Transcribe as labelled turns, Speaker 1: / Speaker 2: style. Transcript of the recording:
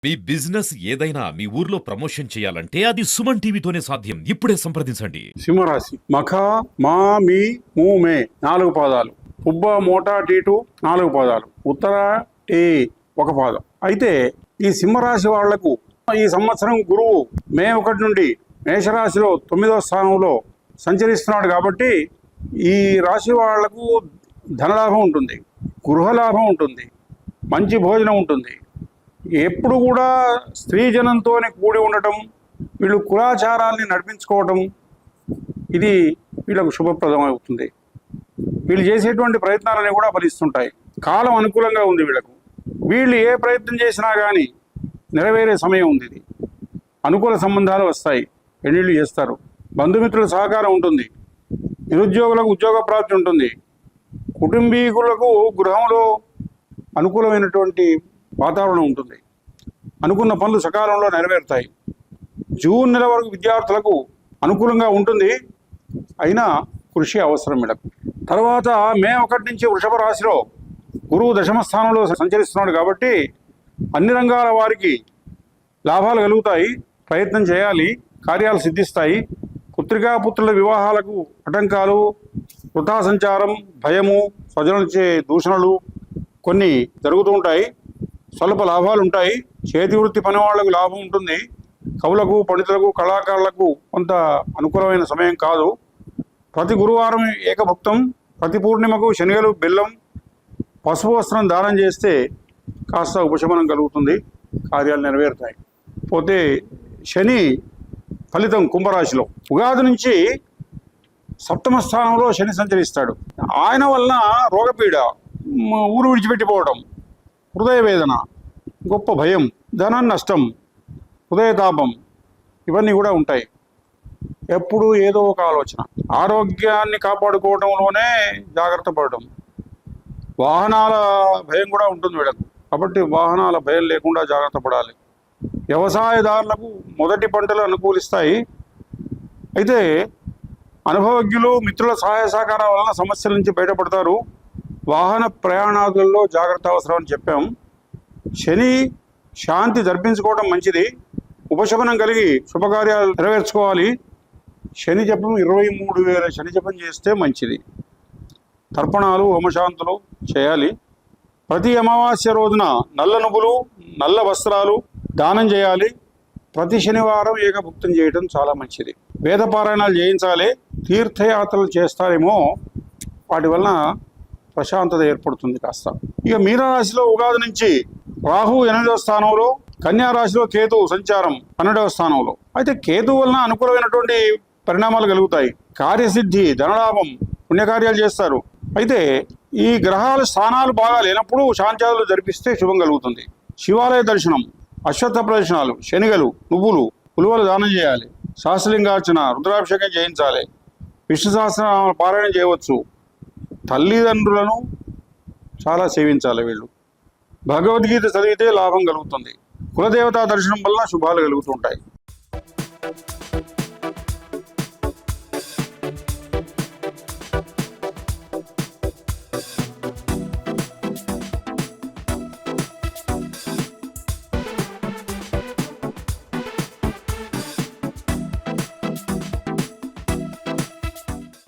Speaker 1: మీ business ఏదైనా మీ ఊర్లో promotion చేయాలంటే అది సుమన్ టీవీతోనే సాధ్యం. ఇప్పుడే సంప్రదించండి.
Speaker 2: సింహరాశి మఖ మా మీ మూ మే 4 పాదాలు, పుబ్బ మోటా టీటు 4 పాదాలు, ఉత్తర టీ 1 పాదం. అయితే ఈ సింహరాశి వాళ్లకు ఈ సంవత్సరం గురువు మే 1 నుండి మేషరాశిలో 9వ స్థానంలో సంచరిస్తున్నాడు కాబట్టి ఈ రాశి వాళ్లకు ధనలాభం ఉంటుంది, గృహలాభం ఉంటుంది, మంచి భోజనం ఉంటుంది. ఎప్పుడు కూడా స్త్రీ జనంతోనే కూడి ఉండటం, వీళ్ళు కులాచారాల్ని నడిపించుకోవటం, ఇది వీళ్ళకు శుభప్రదం అవుతుంది. వీళ్ళు చేసేటువంటి ప్రయత్నాలన్నీ కూడా ఫలిస్తుంటాయి. కాలం అనుకూలంగా ఉంది వీళ్ళకు. వీళ్ళు ఏ ప్రయత్నం చేసినా కానీ నెరవేరే సమయం ఉంది. ఇది అనుకూల సంబంధాలు వస్తాయి, పెళ్ళిళ్ళు చేస్తారు, బంధుమిత్రుల సహకారం ఉంటుంది, నిరుద్యోగులకు ఉద్యోగ ప్రాప్తి ఉంటుంది, కుటుంబీకులకు గృహంలో అనుకూలమైనటువంటి వాతావరణం ఉంటుంది, అనుకున్న పనులు సకాలంలో నెరవేరుతాయి. జూన్ నెల వరకు విద్యార్థులకు అనుకూలంగా ఉంటుంది, అయినా కృషి అవసరం వీళ్ళకు. తర్వాత మే 1 నుంచి వృషభ రాశిలో గురువు దశమ స్థానంలో సంచరిస్తున్నాడు కాబట్టి అన్ని రంగాల వారికి లాభాలు కలుగుతాయి. ప్రయత్నం చేయాలి, కార్యాలు సిద్ధిస్తాయి. పుత్రికాపుత్రుల వివాహాలకు ఆటంకాలు, వృథా సంచారం, భయము, స్వజనులచే దూషణలు కొన్ని జరుగుతూ ఉంటాయి. స్వల్ప లాభాలు ఉంటాయి. చేతి వృత్తి పని వాళ్లకు లాభం ఉంటుంది. కవులకు, పండితులకు, కళాకారులకు కొంత అనుకూలమైన సమయం కాదు. ప్రతి గురువారం ఏకభుక్తం, ప్రతి పూర్ణిమకు శనగలు, బెల్లం, పసుపు వస్త్రం దానం చేస్తే కాస్త ఉపశమనం కలుగుతుంది, కార్యాలు నెరవేరుతాయి. పోతే శని ఫలితం కుంభరాశిలో ఉగాది నుంచి 7వ స్థానంలో శని సంచరిస్తాడు. ఆయన వలన రోగపీడ, ఊరు విడిచిపెట్టిపోవడం, హృదయ వేదన, గొప్ప భయం, ధన నష్టం, హృదయతాపం, ఇవన్నీ కూడా ఉంటాయి. ఎప్పుడు ఏదో ఒక ఆలోచన. ఆరోగ్యాన్ని కాపాడుకోవడంలోనే జాగ్రత్త పడడం. వాహనాల భయం కూడా ఉంటుంది వీళ్ళకు, కాబట్టి వాహనాల భయం లేకుండా జాగ్రత్త పడాలి. వ్యవసాయదారులకు మొదటి పంటలు అనుకూలిస్తాయి. అయితే అనుభవజ్ఞులు, మిత్రుల సహాయ సహకారం వలన సమస్యల నుంచి బయటపడతారు. వాహన ప్రయాణాదుల్లో జాగ్రత్త అవసరం అని చెప్పాం. శని శాంతి జరిపించుకోవడం మంచిది. ఉపశమనం కలిగి శుభకార్యాలు నెరవేర్చుకోవాలి. శని జపం 23,000 శని జపం చేస్తే మంచిది. తర్పణాలు, హోమశాంతులు చేయాలి. ప్రతి అమావాస్య రోజున నల్ల నువ్వులు, నల్ల వస్త్రాలు దానం చేయాలి. ప్రతి శనివారం ఏకభుక్తం చేయడం చాలా మంచిది. వేద పారాయణాలు చేయించాలి. తీర్థయాత్రలు చేస్తారేమో, వాటి వలన ప్రశాంతత ఏర్పడుతుంది కాస్త. ఇక మీనరాశిలో ఉగాది నుంచి రాహు 8వ స్థానంలో, కన్యా రాశిలో కేతు సంచారం 12వ స్థానంలో. అయితే కేతు వలన అనుకూలమైనటువంటి పరిణామాలు కలుగుతాయి. కార్యసిద్ధి, ధనలాభం, పుణ్యకార్యాలు చేస్తారు. అయితే ఈ గ్రహాల స్థానాలు బాగా లేనప్పుడు శాంత్యాలు జరిపిస్తే శుభం కలుగుతుంది. శివాలయ దర్శనం, అశ్వత్థ ప్రదర్శనాలు, శనిగలు, నువ్వులు, పులువలు దానం చేయాలి. శాస్త్రలింగార్చన, రుద్రాభిషేకం చేయించాలి. విష్ణు సహస్రనామాలు పారాయణ చేయవచ్చు. తల్లిదండ్రులను చాలా సేవించాలి వీళ్ళు. భగవద్గీత చదివితే లాభం కలుగుతుంది. కులదేవతా దర్శనం వల్ల శుభాలు కలుగుతుంటాయి.